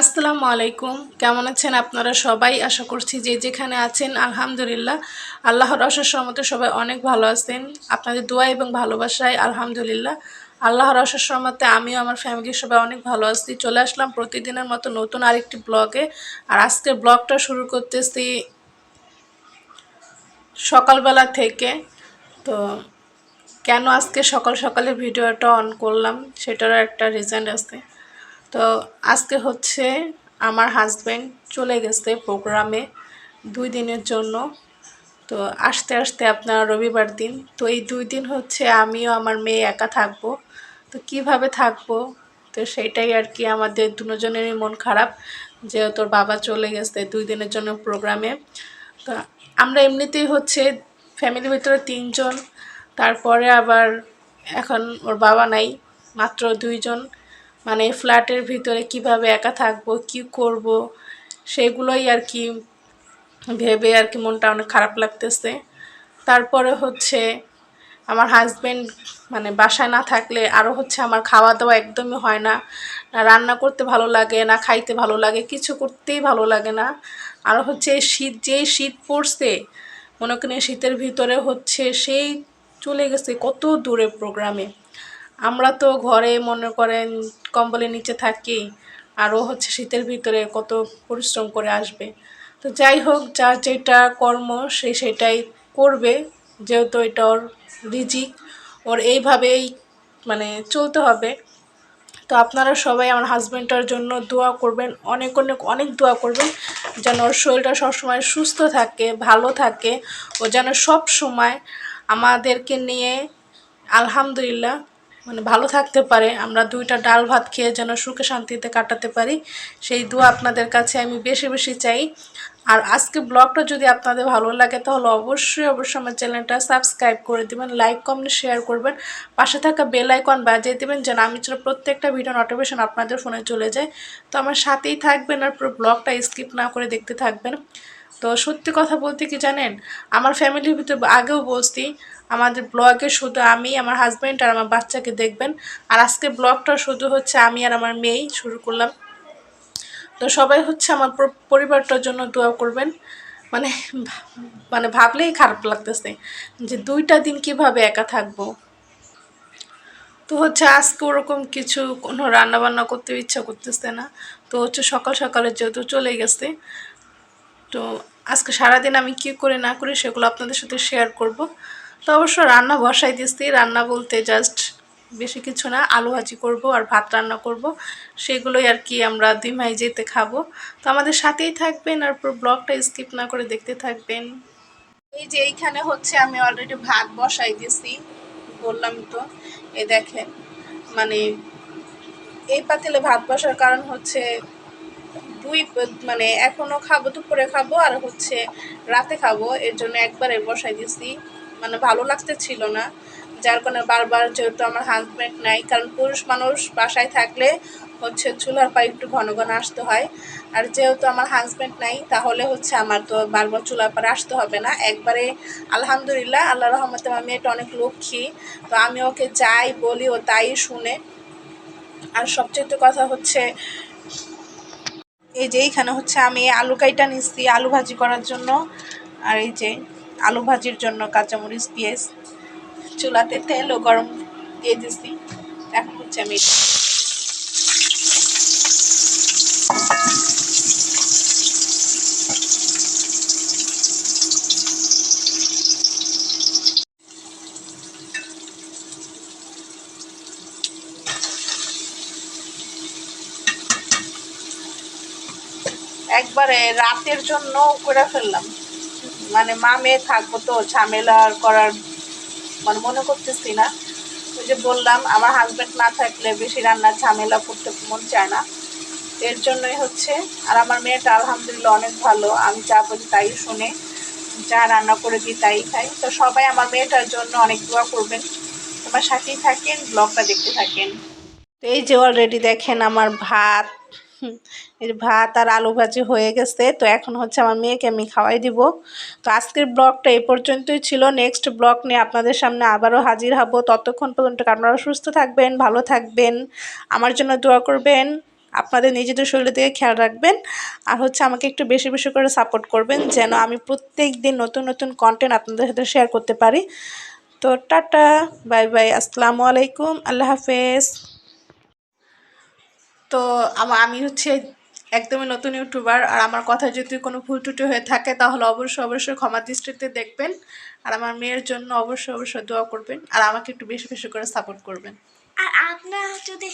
আসসালামু আলাইকুম। কেমন আছেন আপনারা সবাই? আশা করছি যে যেখানে আছেন আলহামদুলিল্লাহ আল্লাহর অশেষ রহমতে সবাই অনেক ভালো আছেন। আপনাদের দোয়া এবং ভালোবাসায় আলহামদুলিল্লাহ আল্লাহর অশেষ রহমতে আমিও আমার ফ্যামিলির সবাই অনেক ভালো আছি। চলে আসলাম প্রতিদিনের মতো নতুন আরেকটি ব্লগে। আর আজকের ব্লগটা শুরু করতেছি সকালবেলা থেকে। তো কেন আজকে সকাল সকালে ভিডিওটা অন করলাম সেটারও একটা রিজন আছে। তো আজকে হচ্ছে আমার হাজব্যান্ড চলে গেছে প্রোগ্রামে 2 দিনের জন্য। তো আসতে আসতে আপনার রবিবার দিন। তো এই 2 দিন হচ্ছে আমিও আমার মেয়ে একা থাকবো। তো কিভাবে থাকবো, তো সেইটাই আর কি আমাদের দুজনেরই মন খারাপ, যে তোর বাবা চলে গেছে 2 দিনের জন্য প্রোগ্রামে। তো আমরা এমনিতেই হচ্ছে ফ্যামিলির ভিতরে 3 জন, তারপরে আবার এখন ওর বাবা নাই, মাত্র 2 জন। মানে ফ্ল্যাটের ভিতরে কিভাবে একা থাকবো, কি করব, সেগুলোই আর কি ভেবে আর কি মনটা অনেক খারাপ লাগতেছে। তারপরে হচ্ছে আমার হাজব্যান্ড মানে বাসায় না থাকলে আরও হচ্ছে আমার খাওয়া দাওয়া একদমই হয় না। না রান্না করতে ভালো লাগে, না খাইতে ভালো লাগে, কিছু করতেই ভালো লাগে না। আরও হচ্ছে যেই শীত পড়ছে, মনে করেন শীতের ভিতরে হচ্ছে সেই চলে গেছে কত দূরে প্রোগ্রামে। আমরা তো ঘরে মনে করেন কম্বলের নিচে থাকি, আরও হচ্ছে শীতের ভিতরে কত পরিশ্রম করে আসবে। তো যাই হোক, যার যেটা কর্ম সে সেটাই করবে, যেহেতু এটা ওর রিজিক, ওর এইভাবেই মানে চলতে হবে। তো আপনারা সবাই আমার হাজব্যান্ডটার জন্য দোয়া করবেন, অনেক অনেক অনেক দোয়া করবেন, যেন ওর শরীরটা সবসময় সুস্থ থাকে, ভালো থাকে। ও যেন সব সময় আমাদেরকে নিয়ে আলহামদুলিল্লাহ মানে ভালো থাকতে পারে, আমরা 2টা ডাল ভাত খেয়ে যেন সুখে শান্তিতে কাটাতে পারি, সেই দোয়া আপনাদের কাছে আমি বেশি বেশি চাই। আর আজকে ব্লগটা যদি আপনাদের ভালো লাগে তাহলে অবশ্যই অবশ্যই আমার চ্যানেলটা সাবস্ক্রাইব করে দেবেন, লাইক কমেন্ট শেয়ার করবেন, পাশে থাকা বেল আইকন বাজিয়ে দেবেন যেন আমি প্রত্যেকটা ভিডিও নোটিফিকেশন আপনাদের ফোনে চলে যায়। তো আমার সাথেই থাকবেন আর পুরো ব্লগটা স্কিপ না করে দেখতে থাকবেন। তো সত্যি কথা বলতে কি জানেন, আমার ফ্যামিলির ভিতরে আগেও বলছি আমাদের ব্লগে শুধু আমি, আমার হাজব্যান্ড আর আমার বাচ্চাকে দেখবেন। আর আজকে ব্লগটা শুধু হচ্ছে আমি আর আমার মেয়েই শুরু করলাম। তো সবাই হচ্ছে আমার পরিবারটার জন্য দোয়া করবেন। মানে মানে ভাবলেই খারাপ লাগতেছে যে 2টা দিন কিভাবে একা থাকবো। তো হচ্ছে আজকে ওরকম কিছু কোনো রান্না বান্না করতে ইচ্ছা করতেছে না। তো হচ্ছে সকাল সকালে যেহেতু চলে গেছে, তো আজকে সারাদিন আমি কি করে না করি সেগুলো আপনাদের সাথে শেয়ার করব। তো অবশ্য রান্না বসাই দিচ্ছি, রান্না বলতে জাস্ট বেশি কিছু না, আলু ভাজি করব আর ভাত রান্না করব, সেগুলোই আর কি আমরা 2 ভাই যেতে খাবো। তো আমাদের সাথেই থাকবেন আর পুরো ব্লগটা স্কিপ না করে দেখতে থাকবেন। এই যে এইখানে হচ্ছে আমি অলরেডি ভাত বসাই দিছি, বললাম তো। এই দেখেন, মানে এই পাতিলে ভাত বসার কারণ হচ্ছে মানে এখনো খাবো, দুপুরে খাবো আর হচ্ছে রাতে খাবো, এর জন্য একবারে বসাই দিছি। মানে ভালো লাগতেছিল না, যার কারণে বারবার, যেহেতু আমার হাজব্যান্ড নাই, কারণ পুরুষ মানুষ বাসায় থাকলে হচ্ছে চুলার পাড়ে একটু ঘন ঘন আসতে হয়। আর যেহেতু আমার হাজব্যান্ড নাই তাহলে হচ্ছে আমার তো বারবার চুলার পাড়ে আসতে হবে না, একবারে আলহামদুলিল্লাহ আল্লাহ রহমতে আমার মেয়েটা অনেক লক্ষ্মী। তো আমি ওকে যাই বলি ও তাই শুনে। আর সবচেয়ে কথা হচ্ছে এই যে এইখানে হচ্ছে আমি আলু কাইটা নিচ্ছি আলু ভাজি করার জন্য। আর এই যে আলু ভাজির জন্য কাঁচামরিচ পেঁয়াজ, চুলাতে তেলও গরম দিয়ে দিচ্ছি। এখন হচ্ছে আমি একবারে রাতের জন্য করে ফেললাম। মানে মা মেয়ে থাকবো তো ঝামেলা করার মানে মনে করতেছি না। ওই যে বললাম আমার হাজব্যান্ড না থাকলে বেশি রান্নার ঝামেলা করতে মন চায় না, এর জন্যই হচ্ছে। আর আমার মেয়েটা আলহামদুলিল্লাহ অনেক ভালো, আমি যা বলি তাই শুনে, যা রান্না করে দিই তাই খাই। তো সবাই আমার মেয়েটার জন্য অনেক দোয়া করবেন, তোমার সাথেই থাকেন, ব্লগটা দেখতে থাকেন। তো এই যে অলরেডি দেখেন আমার ভাত, এই যে ভাত আর আলু ভাজি হয়ে গেছে। তো এখন হচ্ছে আমার মেয়েকে আমি খাওয়াই দিব। তো আজকের ব্লগটা এই পর্যন্তই ছিল, নেক্সট ব্লগ নিয়ে আপনাদের সামনে আবারও হাজির হব। ততক্ষণ পর্যন্ত আপনারা সুস্থ থাকবেন, ভালো থাকবেন, আমার জন্য দোয়া করবেন। আপনাদের নিজেদের শরীরের দিকে খেয়াল রাখবেন আর হচ্ছে আমাকে একটু বেশি বেশি করে সাপোর্ট করবেন যেন আমি প্রত্যেক দিন নতুন নতুন কন্টেন্ট আপনাদের সাথে শেয়ার করতে পারি। তো টাটা, বাই বাই, আসসালামু আলাইকুম, আল্লাহ হাফেজ। তো আমি হচ্ছে একদমই নতুন ইউটিউবার, আর আমার কথায় যদি কোনো ভুল ত্রুটি হয়ে থাকে তাহলে অবশ্যই অবশ্যই ক্ষমা দৃষ্টিতে দেখবেন। আর আমার মেয়ের জন্য অবশ্যই অবশ্যই দোয়া করবেন আর আমাকে একটু বেশি বেশি করে সাপোর্ট করবেন। আর আপনারা যদি